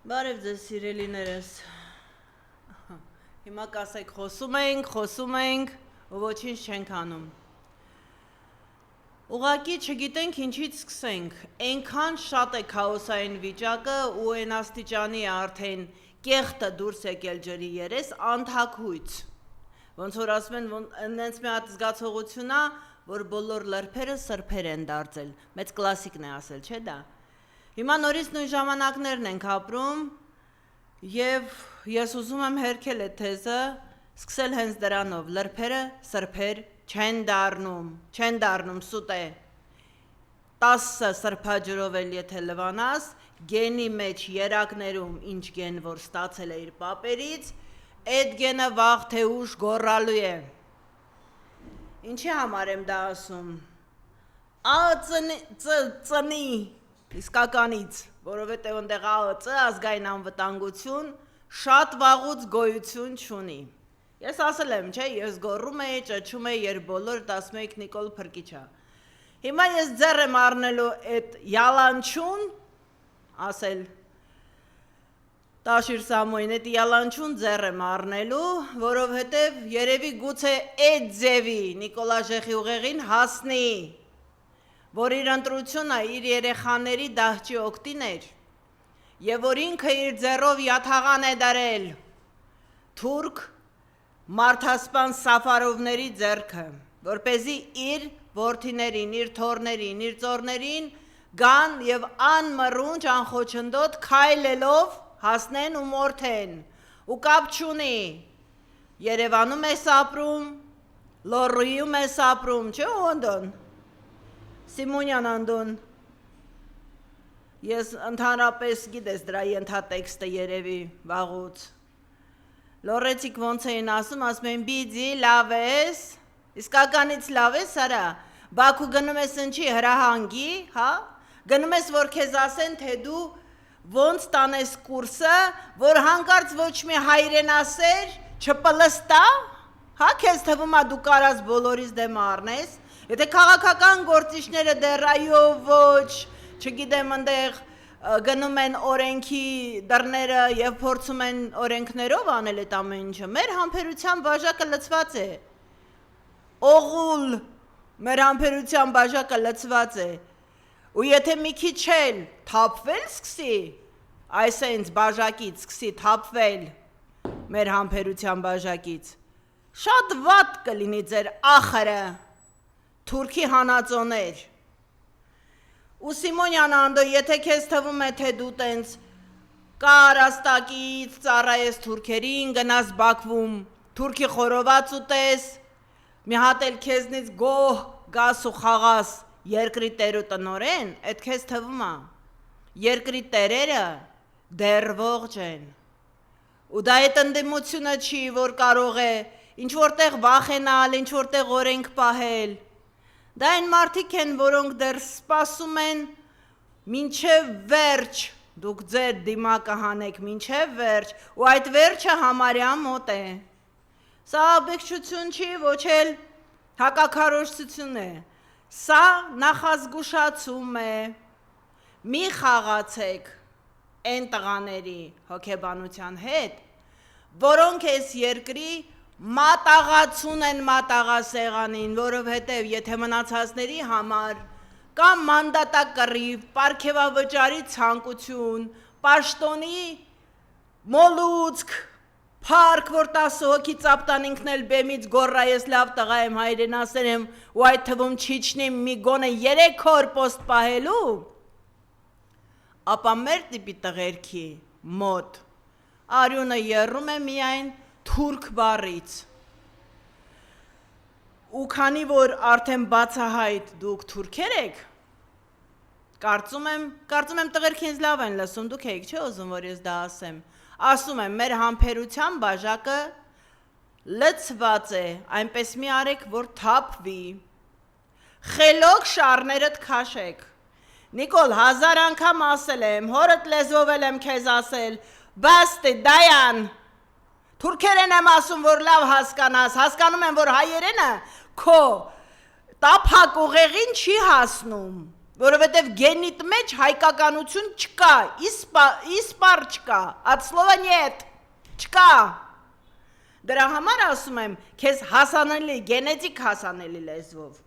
Բարև ձեզ սիրելիներս, հիմա կասեք խոսում ենք ու ոչինչ չենք անում։ Ուղղակի չգիտենք ինչից սկսենք, այնքան շատ է քաոսային վիճակը ու այն աստիճանի արդեն կեղտը դուրս եկել ջրի երես, անթաքույց։ Ոնց որ ասում են, նենց մի հատ զգացողություն է, որ բոլոր լրբերը սրբեր են դարձել, մեծ կլասիկն է ասել, չէ՞ դա։ Հիմա նորից նույն ժամանակներն ենք ապրում և ես ուզում եմ հերքել այդ թեզը, սկսել հենց դրանով, լրբերը սրբեր չեն դառնում, սուտ է, 10 սրբաջրով էլ եթե լվանաս, գենի մեջ երակներում ինչ գեն, որ ստացել է իր պապերից, այդ գենը վաղ թե ուշ գոռալու է։ Ինչի համար եմ դա ասում, ծնի, իսկականից, որովհետև ընդեղ ԱԸԾ ազգային անվտանգություն շատ վաղուց գոյություն չունի։ Ես ասել եմ, չէ, ես գոռում էի, ճչում էի, երբ բոլորդ ասում էիք Նիկոլ Փրկիչ ա։ Հիմա ես ձեռ եմ առնելու այդ յալանչուն, ասել Տաշիր Սամոյին, այդ յալանչուն ձեռ եմ առնելու, որովհետև երևի գուցե այդ ձևի Նիկոլաժեղի ուղեղին հասնի, որ իր ընտրությունը իր երեխաների դահճի օգտին էր, և որ ինքը իր ձեռով յաթաղան է դարել թուրք մարդասպան Սաֆարովների ձեռքը, որպեսզի իր որդիներին, իր թոռներին, իր ծոռներին գան և անմռունչ, անխոչնդոտ քայլելով հասնեն ու մորթեն, ու կապ չունի, Երևանում ես ապրում, Լոռուում ես ապրում, չէ՞ Անդոն, Սիմոնյան Անդոն, ես ընդհանրապես գիտես դրա ենթատեքստը երևի վաղուց, լոռեցիք ոնց էին ասում էին բիձի լավ ես, իսկականից լավ ես արա, Բաքու գնում ես ընչի հրահանգի, հա, գնում ես որ քեզ ասեն թե դու ոնց տանես կուրսը, որ հանկարծ ոչ մի հայրենասեր չպլստա, հա քեզ թվում է դու կարաս բոլորից դեմ առնես, եթե քաղաքական գործիչները դեռ այո ոչ, չգիտեմ ընդեղ գնում են օրենքի դռները և փորձում են օրենքներով անել այդ ամեն ինչը, մեր համբերության բաժակը լցված է, օղուլ մեր համբերության բաժակը լցված է, ու եթե մի քիչ էլ թափվել սկսի, այսենց բաժակից սկսի թափվել մեր համբերության բաժակից, շատ վատ կլինի ձեր ախրը, թուրքի հանածոներ, ու Սիմոնյան Անդո, եթե քեզ թվում է, թե դու տենց կարաստակից ծառայես թուրքերին, գնաս Բաքվում, թուրքի խորոված ուտես, մի հատ էլ քեզնից գոհ գաս ու խաղաս երկրի տեր ու տնօրեն, այդ քեզ թվում է, երկրի տերերը դեռ ողջ են, ու դա այդ ընդդիմությունը չի, որ կարող է ինչ-որտեղ վախենալ, ինչ-որտեղ օրենք պահել, դա այն մարդիկ են, որոնք դեռ սպասում են մինչև վերջ, դուք ձեր դիմակը հանեք մինչև վերջ, ու այդ վերջը համարյա մոտ է, սա աբեկչություն չի, ոչ էլ հակաքարոզչություն է, սա նախազգուշացում է, մի խաղացեք այն տղաների հոգեբանության հետ, որոնք այս երկրի մատաղացուն են մատաղասեղանին, որովհետև եթե մնացածների համար կամ մանդատակռիվ, պարգևավճարի ցանկություն, պաշտոնի մոլուցք, փառք, որ 10 հոգի ծապտան ինքն էլ բեմից գոռա ես լավ տղա եմ, հայրենասեր եմ ու այդ թվում չիջնի մի գոնե 3 օր պոստ պահելու, ապա մեր տիպի տղերքի մոտ արյունը եռում է միայն թուրք բառից, ու քանի որ արդեն բացահայտ դուք թուրքեր եք, կարծում եմ տղերք ինձ լավ են լսում, դուք եք չէ ուզում, որ ես դա ասում եմ, մեր համբերության բաժակը լցված է, այնպես մի արեք, որ թափվի, խելոք շառներդ քաշեք, Նիկոլ 1000 անգամ ասել եմ, հորդ լեզվով էլ եմ քեզ ասել, բաստե դայան, թուրքերեն եմ ասում, որ լավ հասկանաս, հասկանում եմ, որ հայերենը քո տափակ ուղեղին չի հասնում, որովհետև գենիտ մեջ հայկականություն չկա, իսպար չկա, от слова нет, չկա։ Դրա համար ասում եմ, քեզ հասանելի, գենետիկ հասանելի լեզվով։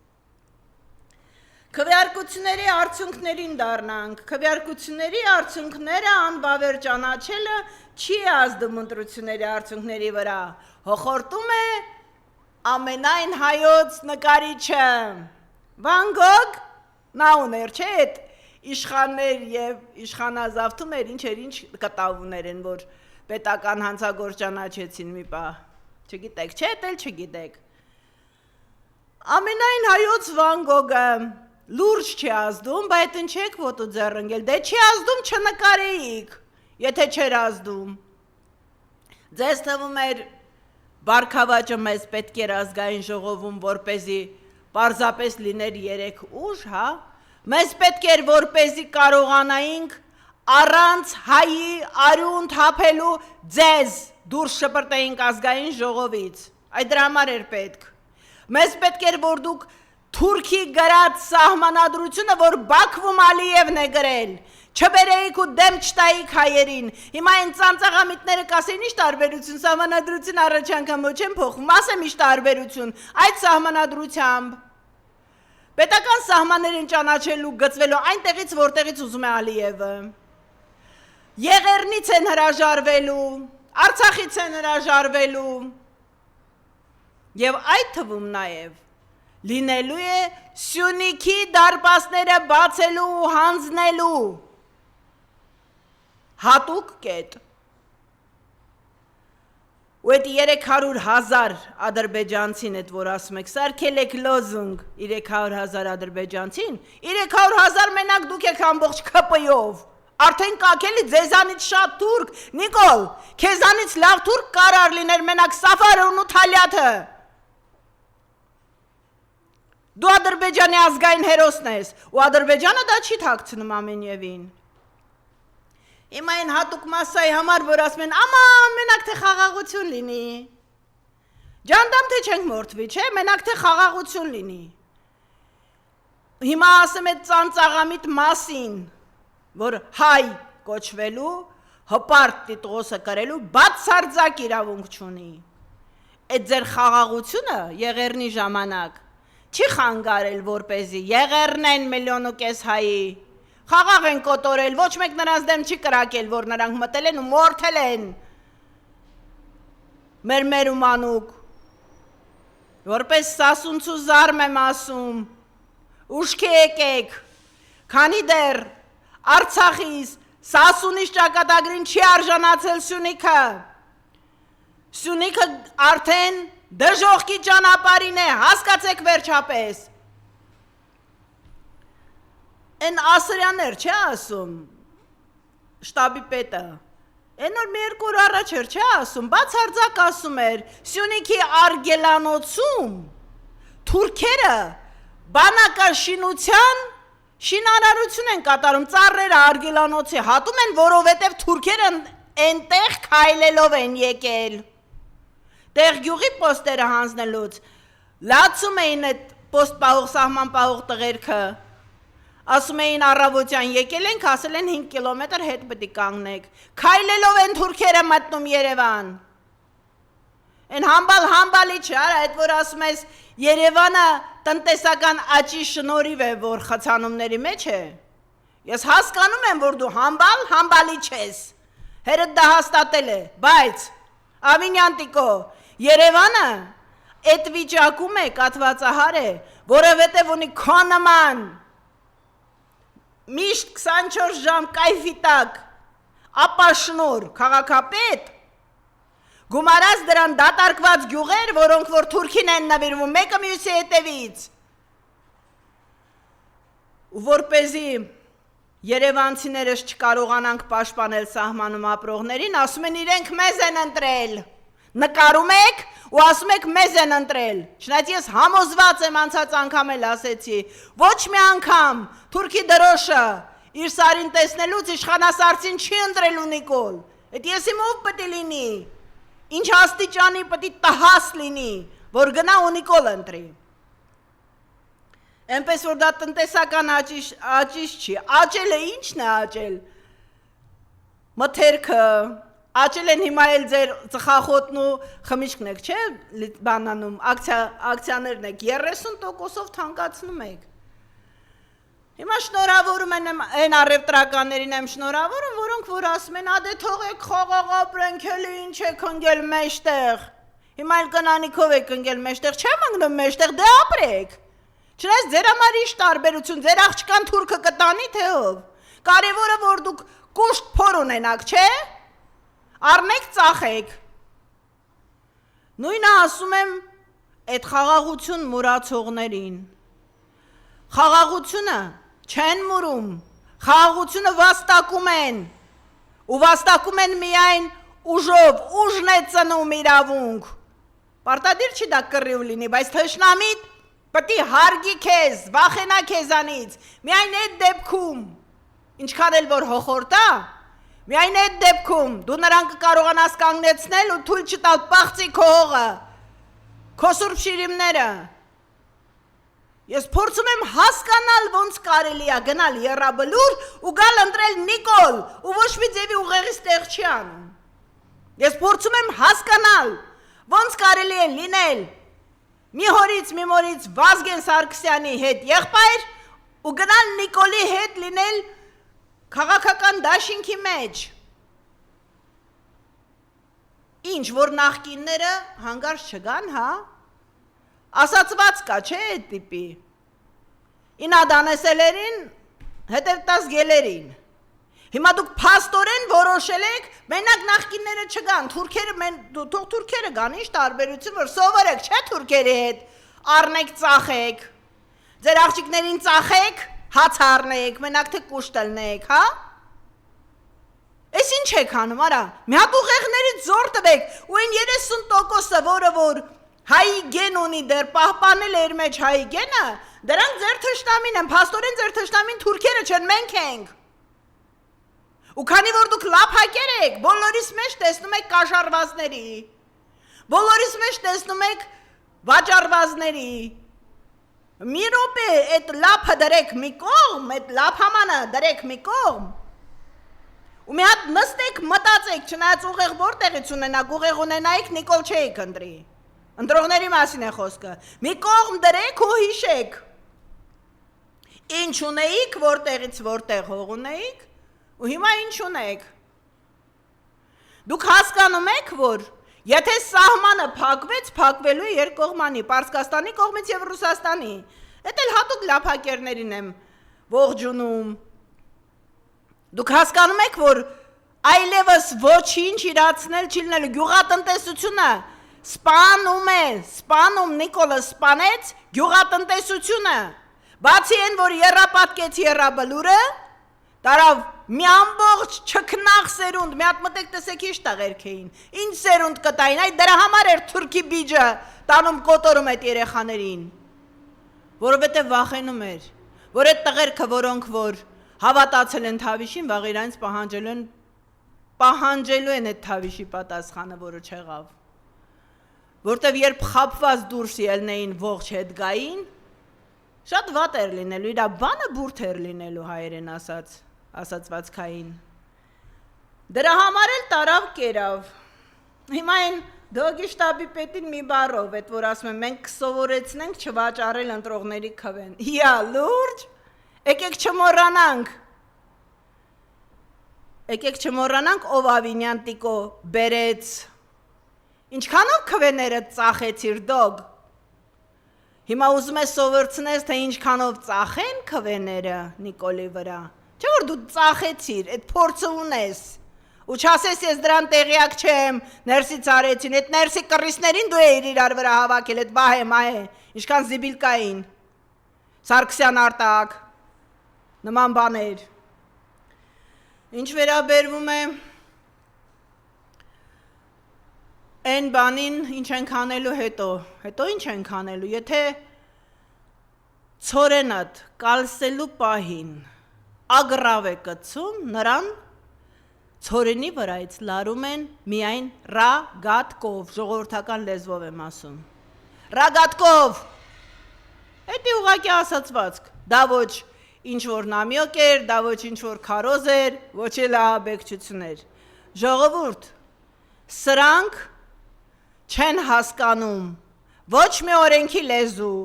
Քվեարկությունների արդյունքներին դառնանք, քվեարկությունների արդյունքները անբավեր ճանաչելը չի ազդում ընտրությունների արդյունքների վրա, հոխորտում է ամենայն հայոց նկարիչը, Վան Գոգ, նա ուներ, չէ, այդ իշխաններ և իշխանազավթումներ ինչ կտավուներ են, որ պետական հանցագործ ճանաչեցին մի պահ, չգիտեք, չէ, էլ չգիտեք։ Ամենայն հայոց Վան Գոգը լուրջ չի ազդում, բայց ընչեք ոտու ձեռնգել, դե չի ազդում չնկարեիք, եթե չէր ազդում։ Ձեզ թվում էր բարգավաճը մեզ պետք էր ազգային ժողովում, որպեսզի պարզապես լիներ 3 ուժ, հա, մեզ պետք էր որպեսզի կարողանայինք առանց հայի արյուն թափելու ձեզ դուրս շպրտեինք ազգային ժողովից, այդ դրա համար էր պետք։ Մեզ պետք էր, որ դուք Թուրքի գրած սահմանադրությունը, որ Բաքվում Ալիևն է գրել, չբերեիք ու դեմ չտայիք հայերին, հիմա այն ծանծաղամիտները կասեին ինչ տարբերություն, սահմանադրություն առաջ անգամ ոչ են փոխում, ասեմ ինչ տարբերություն, այդ սահմանադրությամբ պետական սահմաններին ճանաչելու, գծվելու այնտեղից, որտեղից ուզում է Ալիևը, Եղեռնից են հրաժարվելու, Արցախից են հրաժարվելու և այդ թվում նաև լինելու է Սյունիքի դարպասները բացելու ու հանձնելու հատուկ կետ։ Ու այդ 300,000 ադրբեջանցին, այդ որ ասում եք, սարքել եք լոզունգ 300,000 ադրբեջանցին, 300,000 մենակ դուք եք ամբողջ ՔՊ-ով, արդեն կակելի ձեզանից շատ թուրք, Նիկոլ, քեզանից լավ թուրք կարար լիներ մենակ Սաֆարովն ու Թալյաթը։ Դու Ադրբեջանի ազգային հերոսն ես, ու Ադրբեջանը դա չի թաքցնում ամենևին։ Հիմա այն հատուկ մասսայի համար, որ ասում են, աման, մենակ թե խաղաղություն լինի։ Ջանդամ թե չենք մորթվի, չէ, մենակ թե խաղաղություն լինի։ Հիմա ասեմ այդ ծանծաղամիտ մասին, որ հայ կոչվելու, հպարտ տիտղոսը կրելու, բացարձակ իրավունք չունի։ Այդ ձեր խաղաղությունը Եղեռնի ժամանակ չի խանգարել, որպեսզի Եղեռն են 1,5 միլիոն հայի, խաղաղ են կոտորել, ոչ մեկ նրանց դեմ չի կրակել, որ նրանք մտել են ու մորթել են մեր ու մանուկ, որպես սասունցու զարմ եմ ասում, ուշքի եկեք, քանի դեռ Արցախից Սասունից ճակատագրին չի արժանացել Սյունիքը, Սյունիքը արդեն դժողքի ճանապարհին է, հասկացեք վերջապես։ Են Ասրյաններ չէ ասում, շտաբի պետը, են որ մի 2 օր առաջ էր չէ ասում, բացարձակ ասում էր, Սյունիքի Արգելանոցում թուրքերը բանակաշինության շինարարություն են կատարում, ծառերը Արգելանոցի հատում են, որովհետև թուրքերը այնտեղ քայլելով են եկել։ Տեղ գյուղի պոստերը հանձնելուց, լացում էին այդ պոստ պահող, սահման պահող տղերքը, ասում էին առավոտյան եկել ենք, ասել են 5 կիլոմետր հետ պետք է կանգնեք, քայլելով են թուրքերը մտնում Երևան։ Են համբալի չէ, այդ որ ասում ես Երևանը տնտեսական աճի շնորհիվ է, որ խցանումների մեջ է, ես հասկանում եմ, որ դու համբալի չես, հերդ դա հաստատել է, բայց Ավինյան տիկո, Երևանը այդ վիճակում է, կատվածահար է, որովհետև ունի քո նման միշտ 24 ժամ կայֆի տակ ապաշնոր քաղաքապետ գումարած դրան դատարկված գյուղեր, որոնք որ թուրքին են նվիրվում, մեկը մյուսի հետևից, ու որպեսզի երևանցիներս չկարողանանք պաշտպանել սահմանում ապրողներին, ասում են իրենք մեզ են ընտրել, նկարում եք ու ասում եք մեզ են ընտրել, չնայած ես համոզված եմ, անցած անգամ էլ ասեցի, ոչ մի անգամ թուրքի դրոշը իր սարին տեսնելուց իշխանասարցին չի ընտրելու Նիկոլ, այդ ես իմ ով պետք է լինի, ինչ աստիճանի պետք է տհաս լինի, որ գնա ու Նիկոլ ընտրի։ Էնպես որ դա տնտեսական աճիչ չի, աճելը ինչն է աճել, մթերքը, աճել են հիմա էլ ձեր ծխախոտն ու խմիչքն եք, չէ, բանանում, ակցիաներն եք, 30%-ով թանկացնում եք, հիմա շնորհավորում են այն առևտրականներին եմ շնորհավորում, որոնք որ ասում են, ադե թողեք խաղաղ ապրենք, էլի ինչ եք ընկել մեջտեղ, հիմա էլ կնանիքով եք ընկել մեջտեղ, չեմ ընկնում մեջտեղ, դե ապրեք, չնայած ձեր համար ինչ տարբերություն, ձեր աղջկան թուրքը կտանի թե ով, կարևորը որ դուք կուշտ փոր ունենաք, չէ, առնեք ծախեք, նույնը ասում եմ այդ խաղաղություն մուրացողներին, խաղաղությունը չեն մուրում, խաղաղությունը վաստակում են, ու վաստակում են միայն ուժով, ուժն է ծնում իրավունք, պարտադիր չի դա կռիվ լինի, բայց թշնամիտ պետք է հարգի քեզ, վախենա քեզանից, միայն այդ դեպքում, ինչքան էլ որ հոխորտա, միայն այդ դեպքում դու նրան կկարողանաս կանգնեցնել ու թույլ չտալ պաղծի քո հողը, քո սուրբ շիրիմները, ես փորձում եմ հասկանալ ոնց կարելի է գնալ Եռաբլուր ու գալ ընտրել Նիկոլ ու ոչ մի ձևի ուղեղից տեղ չի անում, ես փորձում եմ հասկանալ ոնց կարելի է լինել մի հորից մի մորից Վազգեն Սարգսյանի հետ եղբայր ու գնալ Նիկոլի հետ լինել քաղաքական դաշինքի մեջ, ինչ որ նախկինները հանգարց չգան, հա, ասացված կա, չէ այդ տիպի, ինադանեսելերին հետև տաս գելերին, հիմա դուք փաստորեն որոշել եք, մենակ նախկինները չգան, թող թուրքերը գան, ինչ տարբերություն, որ սովորեք, չէ թուրքերի հետ, առնեք ծախեք, ձեր աղջիկներին ծախեք, հաց առնեք, մենակ թե կուշտ ելնեք, հա, ես ինչ եք անում, արա, մի հատ ուղեղներից զոր տվեք, ու այն 30%-ը, որը որ հայի գեն ունի դեր պահպանել էր մեջ հայի գենը, դրանք ձեր թշնամին են, փաստորեն ձեր թշնամին թուրքերը չեն, մենք ենք, ու քանի որ դուք լափակեր եք, բոլորիս մեջ տեսնում եք կաշարվածների, բոլորիս մեջ տեսնում եք վաճառվածների, մի րոպե այդ լափը դրեք մի կողմ, այդ լափամանը դրեք մի կողմ, ու մի հատ նստեք մտածեք, չնայած ուղեղ որտեղից ունենաք, ուղեղ ունենայիք Նիկոլ չէիք ընտրի, ընտրողների մասին է խոսքը, մի կողմ դրեք ու հիշեք, ինչ ունեիք, որտեղից որտեղ հող ունեիք, ու հիմա ինչ ունեք, դուք հասկանում եք, որ եթե սահմանը փակվեց, փակվելու է երկկողմանի, Պարսկաստանի կողմից և Ռուսաստանի, էդ էլ հատուկ լափակերներին եմ ողջունում, դուք հասկանում եք, որ այլևս ոչինչ իրացնել չի լինելու, գյուղատնտեսությունը սպանում Նիկոլը սպանեց գյուղատնտեսությունը, բացի են, որ եռապատկեց Եռաբլուրը, տարավ մի ամբողջ չքնաղ սերունդ, մի հատ մտեք տեսեք ինչ տղերք էին, ինչ սերունդ կտային, այդ դրա համար էր թուրքի բիջը տանում կոտորում այդ երեխաներին, որովհետև վախենում էր, որ այդ տղերքը, որոնք որ հավատացել են Թավիշին, վաղ իրանց պահանջելու են այդ Թավիշի պատասխանը, որը չեղավ, որտև երբ խապված դուրս ելնեին ողջ հետ գային, շատ վատ էր լինելու, իրա բանը բուրդ էր լինելու հայերեն ասացվածքային, դրա համար էլ տարավ կերավ, հիմա են դոգի շտաբի պետին մի բառով, այդ որ ասում են, մենք կսովորեցնենք չվաճառել ընտրողների քվեն, իա լուրջ, եկեք չմոռանանք, ով Ավինյան Տիկո բերեց, ինչքանով քվեները ծախեցիր դոգ, հիմա ուզում ես սովորցնես, թե ինչքանով ծախեն քվեները Նիկոլի վրա, չէ որ դու ծախեցիր, այդ փորձը ունես, ու չասես ես դրան տեղյակ չեմ, ներսից արեցին, այդ ներսի կռիսներին դու էիր իրար վրա հավաքել, այդ մահե, ինչքան զիբիլկային, Սարգսյան Արտակ, նման բաներ, ինչ վերաբերվում է այն բանին, ինչ ենք անելու հետո ինչ ենք անելու, եթե ցորենդ կալսելու պահին ագրավ է կցում, նրան ցորենի վրայից լարում են միայն ռագատկով, ժողովրդական լեզվով եմ ասում, ռագատկով, Էդի ուղակի ասացվածք, դա ոչ ինչ-որ նամյոկ էր, դա ոչ ինչ-որ քարոզ էր, ոչ էլ ահաբեկչություններ։ Ժողովուրդ, սրանք չեն հասկանում ոչ մի օրենքի լեզու,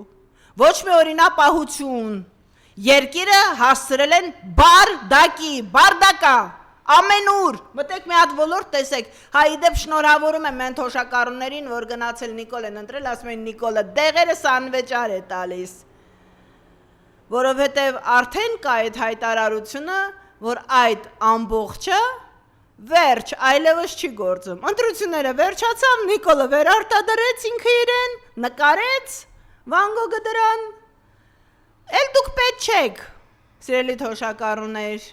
ոչ մի օրինապահություն, երկիրը հասցրել են բարդակա, ամենուր, մտեք մի հատ ոլորտ տեսեք, հա իդեպ շնորհավորում եմ մեն թոշակառուներին, որ գնացել Նիկոլ են ընտրել, ասում են Նիկոլը դեղերը սանվեճար է տալիս, որովհետև արդեն կա այդ հայտարարությունը, որ այդ ամբողջը վերջ, այլևս չի գործում, ընտրությունները վերջացավ, Նիկոլը վերարտադրեց ինքը իրեն, նկարեց, Վան Գոգը դրան, էլ դուք պետք չեք, սիրելի թոշակառուներ,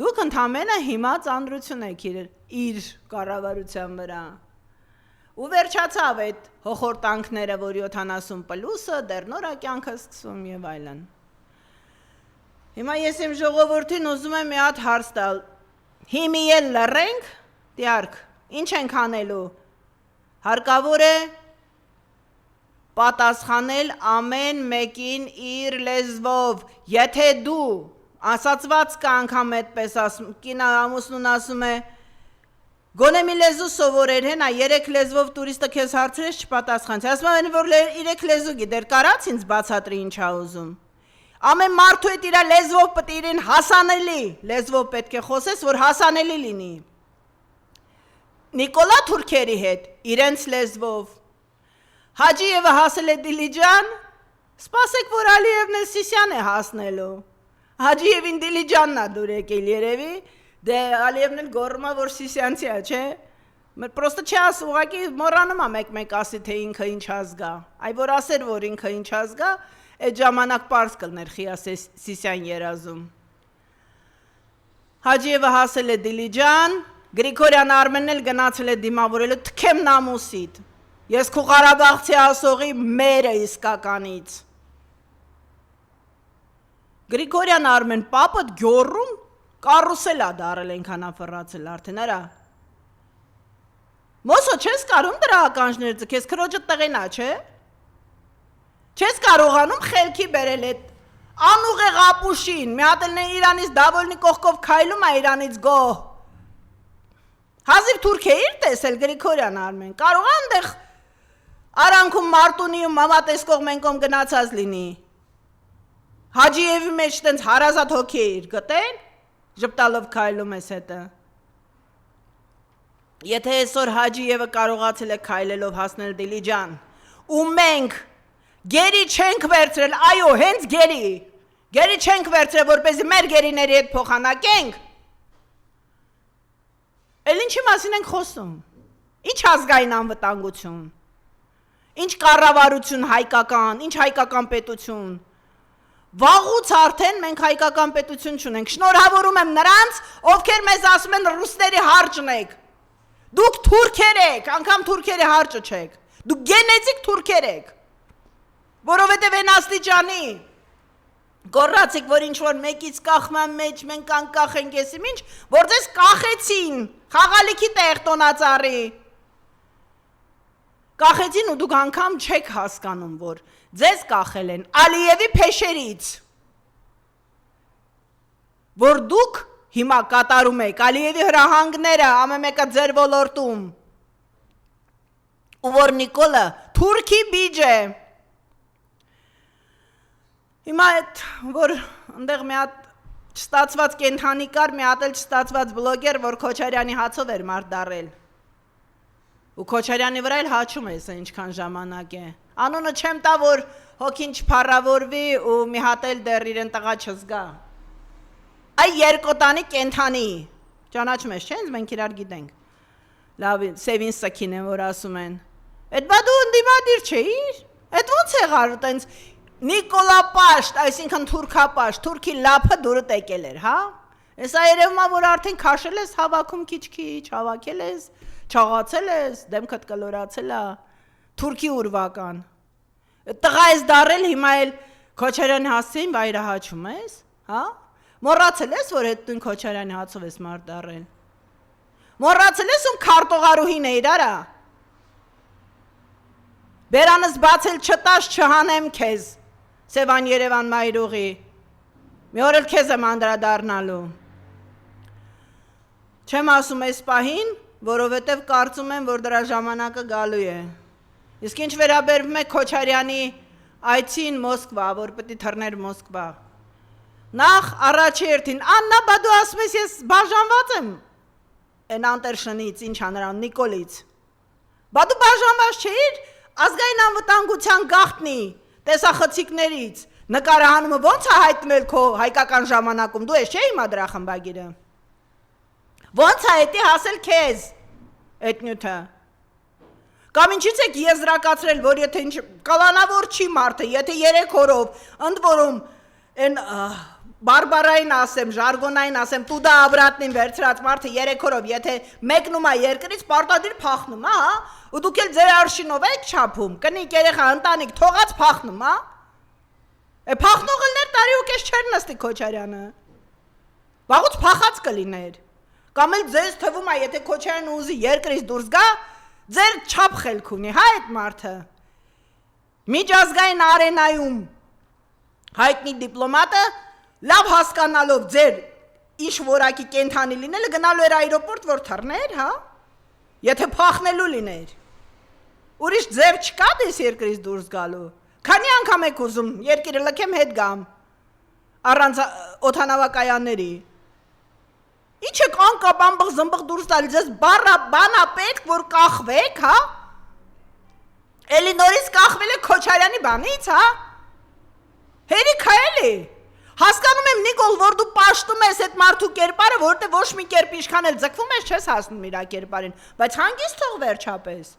դուք ընդամենը հիմա ծանրություն եք իր կառավարության վրա, ու վերջացավ այդ հոխորտանքները, որ 70 պլյուսը, դեռ նոր կյանքը սկսում և այլն։ Հիմա ես իմ ժողովրդին ուզում եմ մի հատ հարց տալ, հիմի էլ լռենք, դիարք, ինչ ենք անելու, հարկավոր է պատասխանել ամեն մեկին իր լեզվով, եթե դու ասացված կա անգամ այդպես ասում, կինը ամուսնուն ասում է, գոնե մի լեզու սովորեր հենա, 3 լեզվով տուրիստը քեզ հարցրեց չպատասխանեց, ասում են, որ 3 լեզու գիտեր, կարաց ինձ բացատրի ինչ ա ուզում, ամեն մարդու հետ իր լեզվով պետք է իրեն հասանելի լեզվով պետք է խոսես, որ հասանելի լինի, Նիկոլա թուրքերի հետ, իրենց լեզվով, Հաջիևը հասել է Դիլիջան, սպասեք, որ Ալիևն է Սիսյան է հասնելու, Հաջիևին Դիլիջանն է դուր եկել երևի, դե Ալիևն էլ գոռում է, որ Սիսյանցի է, չէ, պրոստը չի աս, ուղղակի մոռանում է մեկ ասի, թե ինքը ինչ ազգա, այ որ ասեր, որ ինքը ինչ ազգա, այդ ժամանակ պարզ կլներ խի ասես Սիսյան երազում։ Հաջիևը հասել է Դիլիջան, Գրիգորյան Արմենն էլ գնացել է դիմավորելու, թքեմ նամուսիդ, ես քո Ղարաբաղցի ասողի մերը իսկականից։ Գրիգորյան Արմեն պապըդ գյորում կարուսել ա դարել ենքան افրացել արդեն արա։ Մոսո չես կարում դրա ականջներ ձգես, քրոջը տղեն ա, չէ։ Չես կարողանում խելքի բերել այդ անուղեղ ապուշին, մի հատ էլ Իրանից դավոլնի կողքով քայլում ա Իրանից գոհ։ Հազիվ թուրքեիր տեսել Գրիգորյան Արմեն, կարող ա այնտեղ Արանքում Մարտունիում մամա տեսկող մենկոմ գնացած լինի։ Հաջիևի մեջ տենց հարազատ հոգի էիր գտել, ժպտալով քայլում ես հետը։ Եթե այսօր Հաջիևը կարողացել է քայլելով հասնել Դիլիջան, ու մենք գերի չենք վերցրել, այո, հենց գերի չենք վերցրել, որպեսզի մեր գերիների հետ փոխանակենք, էլ ինչի մասին ենք խոսում, ինչ ազգային անվտանգություն, ինչ կառավարություն հայկական, ինչ հայկական պետություն, վաղուց արդեն մենք հայկական պետություն չունենք, շնորհավորում եմ նրանց, ովքեր մեզ ասում են ռուսների հարճն եք, դուք թուրքեր եք, անգամ թուրքերի հարճը չեք, դուք գենետիկ թուրքեր եք, որովհետև են աստիճանի, գոռացիք, որ ինչ-որ մեկից կախման մեջ մենք անկախենք եսիմ ինչ, որ ձեզ կախեցին, խաղալիքի տեղ տոնածառի, կախեցին ու դուք անգամ չեք հասկանում, որ ձեզ կախել են Ալիևի փեշերից, որ դուք հիմա կատարում եք Ալիևի հրահանգները ամեն մեկը ձեր ոլորտում, ու որ Նիկոլը թուրքի բիջ է, հիմա այդ, որ ընդեղ մի հատ չստացված կենթանի կար, մի հատ էլ չստացված բլոգեր, որ Քոչարյանի հացով էր մարդ դարել, ու Քոչարյանի վրա էլ հաչում է սա ինչքան ժամանակ է, անունը չեմ տա, որ հոգին չփառավորվի ու մի հատ էլ դեռ իրեն տղա չզգա, այ երկոտանի կենթանի, ճանաչում ես, չէ՞, մենք իրար գիտենք, լավ, Սևին Սքին են, որ ասում են, այդ բա դու ընդդիմադիր չէիր, այդ ոնց եղար, տենց Նիկոլա Պաշտ, այսինքն թուրքապաշտ, թուրքի լափը դուրը տեկել էր, հա, Էսա երևում է, որ արդեն քաշել ես հավաքում քիչ-քիչ, հավաքել ես, չաղացել ես, դեմքդ կլորացել է, թուրքի ուրվական, տղա ես դարել, հիմա էլ Քոչարյանի հասցեին վայրը հաչում ես, հա, մոռացել ես, որ հետ նույն Քոչարյանի հացով ես մարդ դարել, մոռացել ես ում քարտողարուհին է իրարա, Բերանս բացել չտաշ չհանեմ քեզ, Սևան Երևան մայրուղի, մի օր էլ քեզ եմ անդրադառնալու։ Չեմ ասում այս պահին, որովհետև կարծում եմ, որ դրա ժամանակը գալու է։ Իսկ ինչ վերաբերվում է Քոչարյանի այցին Մոսկվա, որ պետք է թռներ Մոսկվա։ Նախ առաջի երթին, Աննա, բա դու ասում ես ես բաժանված եմ այն Անտերշնից, ինչ անրան Նիկոլից։ Բա դու բաժանված չէիր ազգային անվտանգության գաղտնի տեսախցիկներից, նկարահանումը ո՞նց է հայտնվել քո հայկական ժամանակում, դու ես չէ հիմա դրա խմբագիրը։ Ո՞նց է դա հասել քեզ այդ նյութը։ Կամ ինչից եք եզրակացրել, որ եթե ինչ կալանավոր չի մարդը, եթե 3 օրով, ընդ որում այն բարբարային ասեմ, ժարգոնային ասեմ, տուդա ավրատնին վերցրած մարդը 3 օրով, եթե մեկնում է երկրից, պարտադիր փախնում է, հա, ու դուք էլ ձեր արշինով եք չափում, կնիկ երեխա, ընտանիք, թողած փախնում, հա։ Փախնողներ տարի ու կես չեր նստի Քոչարյանը։ Վաղուց փախած կլիներ։ Կամ էլ ձեզ թվում է, եթե Քոչարյանը ուզի երկրից դուրս գա, ձեր չափ խելք ունի, հա այդ մարդը։ Միջազգային արենայում հայտնի դիպլոմատը լավ հասկանալով ձեր ինչ որակի կենթանի լինելը գնալու էր այրոպորտ, որ թռներ, հա։ Եթե փախնելու լիներ։ Ուրիշ ձև չկա դες երկրից դուրս գալու։ Քանի անգամ եք ուզում երկիրը լքեմ հետ գամ։ Առանց օդանավակայանների։ Ինչ եք անկապ ամբղ զմբղ դուրս տալի, ձեզ բանա պետք, որ կախվեք, հա։ Էլի նորից կախվել եք Քոչարյանի բանից, հա։ Հերիք է էլի։ Հասկանում եմ Նիկոլ, որ դու պաշտում ես այդ մարդու կերպարը, որտեղ ոչ մի կերպ իշխան էլ ձգվում ես, չես հասնում իր կերպարին, բայց հանգիստ թող վերջապես։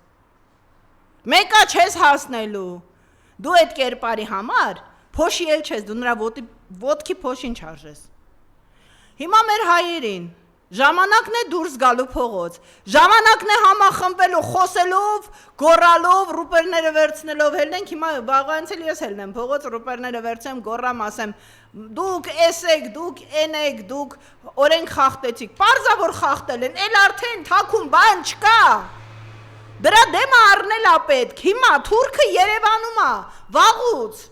Մեկա չես հասնելու։ Դու այդ կերպարի համար փոշի էլ չես, դու նրա ոտքի փոշին չարժես։ Հիմա մեր հայերին ժամանակն է դուրս գալու փողոց, ժամանակն է համախմբվելու, խոսելով, գոռալով, ռուպերները վերցնելով, հելնենք հիմա վաղանց էլ ես հելնեմ փողոց, ռուպերները վերցեմ, գոռամ, ասեմ, դուք էս եք, դուք են եք, դուք օրենք խախտեցիք, պարզա որ խախտել են, էլ արդեն թաքուն բան չկա, դրա դեմը առնել է պետք, հիմա թուրքը Երևանում է, վաղուց,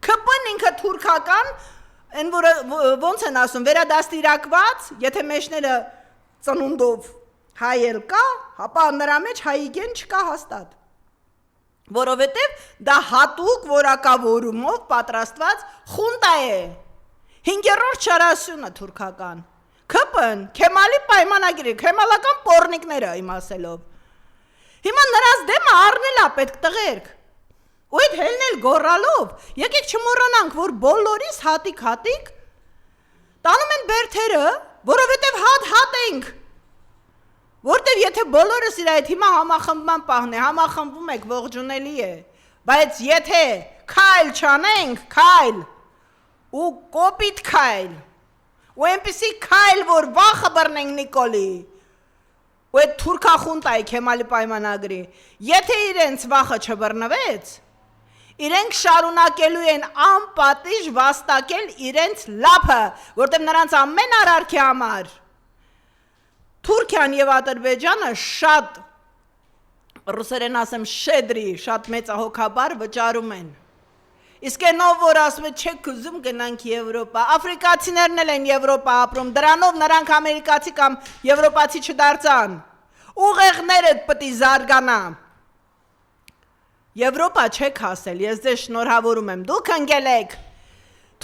ԿՊ-ն ինքը թուրքական, Են որ ոնց են ասում, վերադաստիարակված, եթե մեջները ծնունդով հայել կա, հապա նրա մեջ հայիգեն չկա հաստատ։ Որովհետև դա հատուկ որակավորումով պատրաստված խունտա է։ 5-րդ շարասյունը թուրքական։ ԿՊ-ն, Քեմալի պայմանագիրը, քեմալական պոռնիկները իմ ասելով։ Հիմա նրանց դեմը առնել է պետք տղերք։ Ու այդ հելնել գոռալով, եկեք չմոռանանք, որ բոլորիս հատիկ տանում են բերթերը, որովհետև հատ ենք, որտև եթե բոլորս իր այդ հիմա համախմբման պահն է, համախմբում եք, ողջունելի է, բայց եթե քայլ չանենք, քայլ, ու կոպիտ քայլ, ու այնպիսի քայլ, որ վախը բռնենք Նիկոլի, ու այդ թուրքախունտայի Քեմալի պայմանագրի, եթե իրենց վախը չբռնվեց, իրենք շարունակելու են անպատիժ վաստակել իրենց լափը, որտեղ նրանց ամեն արարքի համար Թուրքիան եւ Ադրբեջանը շատ ռուսերեն ասեմ շեդրի, շատ մեծահոգաբար վճարում են։ Իսկ այնով որ ասում է չեք ուզում գնանք Եվրոպա, աֆրիկացիներն էլ են Եվրոպա ապրում, դրանով նրանք ամերիկացի կամ եվրոպացի չդարձան։ Ուղեղները պետք է զարգանա։ Եվրոպա չեք հասել, ես ձեզ շնորհավորում եմ, դուք ընկել եք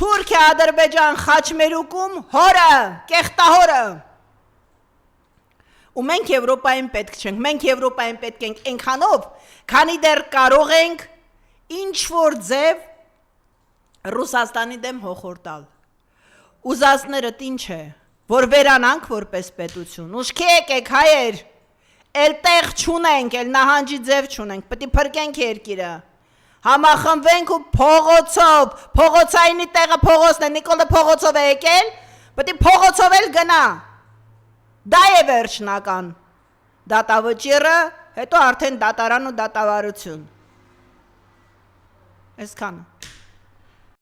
Թուրքիա, Ադրբեջան, Խաչմերուկում հորը, կեղտահորը։ Ու մենք Եվրոպային պետք չենք, մենք Եվրոպային պետք ենք այնքանով, քանի դեռ կարող ենք ինչ-որ ձև Ռուսաստանի դեմ հոխորտալ։ Ուզածներդ ինչ է, որ վերանանք որպես պետություն, ուշքի եկեք հայեր, էլ տեղ չունենք, էլ նահանջի ձև չունենք, պետք է փրկենք երկիրը, համախմբվենք ու փողոցով, փողոցայինի տեղը փողոցն է, Նիկոլը փողոցով է եկել, պետք է փողոցով էլ գնա, դա է վերջնական, դատավճիռը, հետո արդեն դատարան ու դատավարություն, այսքանը։